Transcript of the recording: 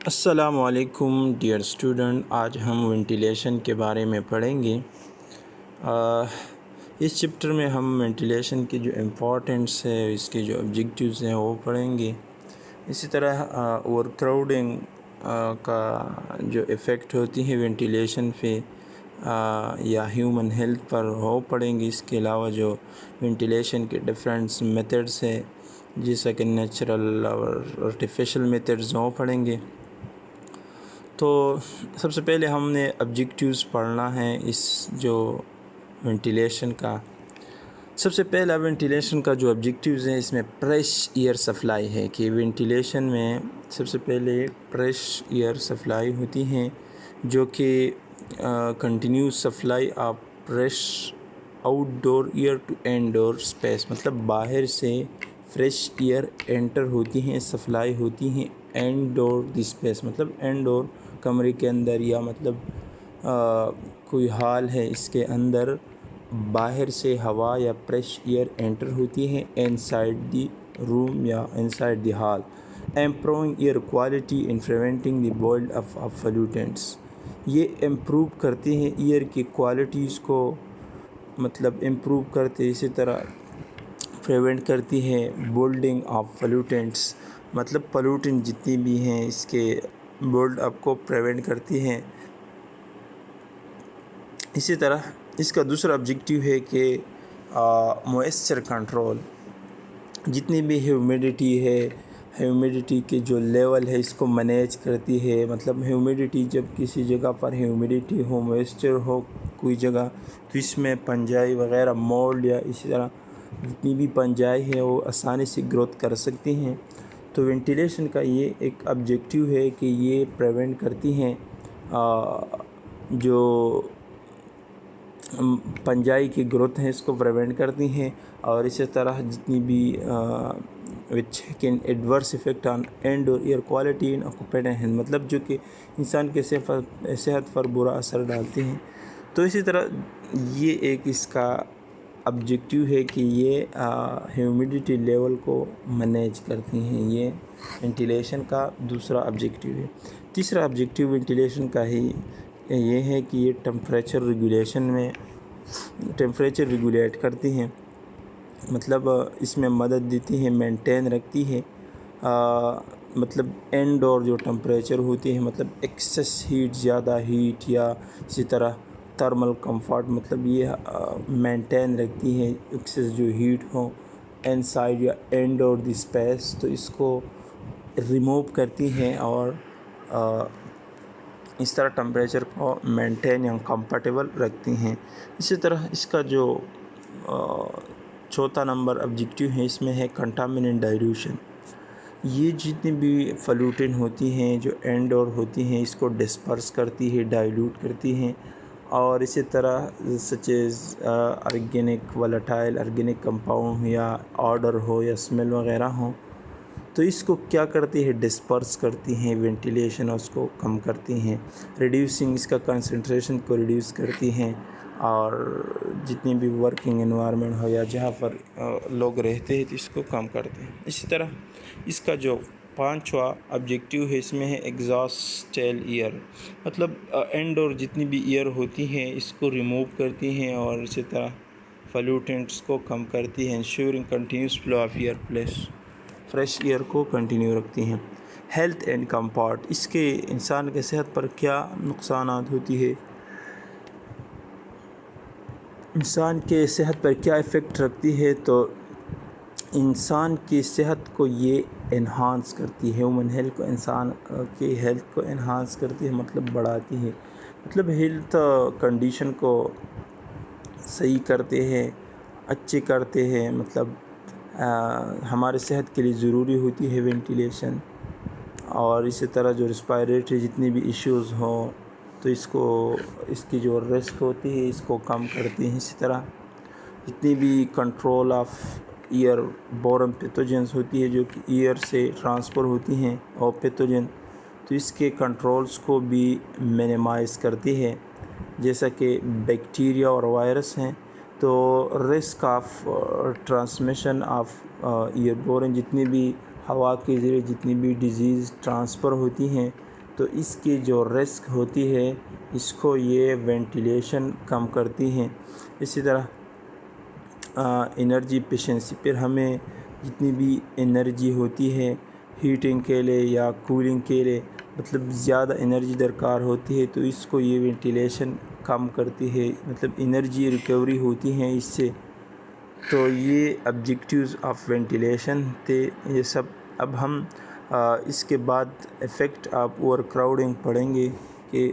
السلام علیکم dear student, آج ہم وینٹیلیشن کے بارے میں پڑھیں گے۔ اس چپٹر میں ہم وینٹیلیشن کی جو امپورٹنس ہے، اس کے جو آبجیکٹیوز ہیں وہ پڑھیں گے۔ اسی طرح اوور کراؤڈنگ کا جو ایفیکٹ ہوتی ہے وینٹیلیشن پہ یا ہیومن ہیلتھ پر وہ پڑھیں گے۔ اس کے علاوہ جو وینٹیلیشن کے ڈفرینٹس میتھڈس ہیں، جیسا کہ نیچرل اور آرٹیفیشل میتھڈز وہ پڑھیں گے۔ تو سب سے پہلے ہم نے آبجیکٹیوز پڑھنا ہے اس جو وینٹیلیشن کا۔ سب سے پہلا وینٹیلیشن کا جو آبجیکٹیوز ہیں، اس میں فریش ایئر سپلائی ہے کہ وینٹیلیشن میں سب سے پہلے فریش ایئر سپلائی ہوتی ہیں، جو کہ continuous supply of fresh outdoor air to indoor space, مطلب باہر سے فریش ایئر انٹر ہوتی ہیں، سپلائی ہوتی ہیں انڈور دی اسپیس، مطلب انڈور کمرے کے اندر، یا مطلب کوئی ہال ہے اس کے اندر باہر سے ہوا یا فریش ایئر انٹر ہوتی ہے انسائڈ دی روم یا inside the hall, improving air quality and preventing the build up of pollutants. یہ امپروو کرتے ہیں ایئر کی کوالٹیز کو، مطلب امپروو کرتے، اسی طرح پریونٹ کرتی ہے بلڈنگ آف پولیوٹنٹس، مطلب پولیوٹنٹ جتنی بھی ہیں اس کے بلڈ اپ کو پریونٹ کرتی ہیں۔ اسی طرح اس کا دوسرا آبجیکٹیو ہے کہ موئسچر کنٹرول، جتنی بھی ہیومیڈیٹی ہے، ہیومیڈیٹی کے جو لیول ہے اس کو مینیج کرتی ہے، مطلب ہیومیڈیٹی جب کسی جگہ پر ہیومیڈیٹی ہو، موئسچر ہو کوئی جگہ، تو اس میں پنجائی وغیرہ مولڈ یا اسی طرح جتنی بھی پنجائی ہے وہ آسانی سے گروتھ کر سکتی ہیں۔ تو وینٹیلیشن کا یہ ایک آبجیکٹیو ہے کہ یہ پریونٹ کرتی ہیں جو پنجائی کی گروتھ ہے اس کو پریونٹ کرتی ہیں، اور اسی طرح جتنی بھی which can adverse effect on indoor air quality in occupied health، مطلب جو کہ انسان کے صحت پر برا اثر ڈالتے ہیں۔ تو اسی طرح یہ ایک اس کا آبجیکٹیو ہے کہ یہ ہیومیڈیٹی لیول کو مینیج کرتی ہیں، یہ وینٹیلیشن کا دوسرا آبجیکٹیو ہے۔ تیسرا آبجیکٹیو وینٹیلیشن کا ہی یہ ہے کہ یہ ٹمپریچر ریگولیشن میں ٹیمپریچر ریگولیٹ کرتی ہیں، مطلب اس میں مدد دیتی ہے، مینٹین رکھتی ہے، مطلب انڈور جو ٹمپریچر ہوتی ہے، مطلب ایکسس ہیٹ، زیادہ ہیٹ، یا اسی طرح تھرمل کمفرٹ، مطلب یہ مینٹین رکھتی ہے ایکسس جو ہیٹ ہو انسائڈ یا انڈور دی اسپیس، تو اس کو ریموو کرتی ہیں اور اس طرح ٹمپریچر کو مینٹین یا کمفرٹیبل رکھتی ہیں۔ اسی طرح اس کا جو چوتھا نمبر آبجیکٹیو ہے، اس میں ہے کنٹامیننٹ ڈائلیوشن۔ یہ جتنی بھی فلوٹن ہوتی ہیں جو انڈور ہوتی ہیں اس کو ڈسپرس کرتی ہے، ڈائلیوٹ کرتی ہیں، اور اسی طرح such as organic ولاٹائل organic compound یا آڈر ہو یا اسمیل وغیرہ ہوں، تو اس کو کیا کرتی ہے، ڈسپرس کرتی ہیں، وینٹیلیشن اس کو کم کرتی ہیں، ریڈیوسنگ اس کا کنسنٹریشن کو ریڈیوس کرتی ہیں، اور جتنی بھی ورکنگ انوائرمنٹ ہو یا جہاں پر لوگ رہتے ہیں تو اس کو کم کرتے ہیں۔ اسی طرح اس کا جو پانچواں آبجیکٹیو ہے، اس میں ہے ایگزاسٹل ایئر، مطلب انڈور جتنی بھی ایئر ہوتی ہیں اس کو ریموو کرتی ہیں، اور اسی طرح پولیوٹنٹس کو کم کرتی ہیں، ensuring continuous flow of air fresh air کو کنٹینیو رکھتی ہیں۔ ہیلتھ اینڈ کمفرٹ، اس کے انسان کے صحت پر کیا نقصانات ہوتی ہے، انسان کے صحت پر کیا ایفیکٹ رکھتی ہے، تو انسان کی صحت کو یہ انہانس کرتی ہے، ہیومن ہیلتھ کو، انسان کی ہیلتھ کو انہانس کرتی ہے، مطلب بڑھاتی ہے، مطلب ہیلتھ کنڈیشن کو صحیح کرتے ہیں، اچھے کرتے ہیں، مطلب ہمارے صحت کے لیے ضروری ہوتی ہے وینٹیلیشن، اور اسی طرح جو ریسپائریٹری جتنی بھی ایشوز ہوں تو اس کی جو رسک ہوتی ہے اس کو کم کرتی ہیں۔ اسی طرح جتنی بھی کنٹرول آف ایئر بورن پیتھوجنز ہوتی ہے جو کہ ایئر سے ٹرانسفر ہوتی ہیں، اور پیتھوجن، تو اس کے کنٹرولز کو بھی مینیمائز کرتی ہے، جیسا کہ بیکٹیریا اور وائرس ہیں، تو risk of transmission of airborne, جتنی بھی ہوا کے ذریعے جتنی بھی ڈیزیز ٹرانسفر ہوتی ہیں تو اس کی جو رسک ہوتی ہے اس کو یہ وینٹیلیشن کم کرتی ہیں۔ اسی طرح انرجی ایفیشنسی، پھر ہمیں جتنی بھی انرجی ہوتی ہے ہیٹنگ کے لیے یا کولنگ کے لیے، مطلب زیادہ انرجی درکار ہوتی ہے تو اس کو یہ وینٹیلیشن کم کرتی ہے، مطلب انرجی ریکوری ہوتی ہیں اس سے۔ تو یہ آبجیکٹیوز آف وینٹیلیشن تھے یہ سب۔ اب ہم اس کے بعد افیکٹ آف اوور کراؤڈنگ پڑھیں گے کہ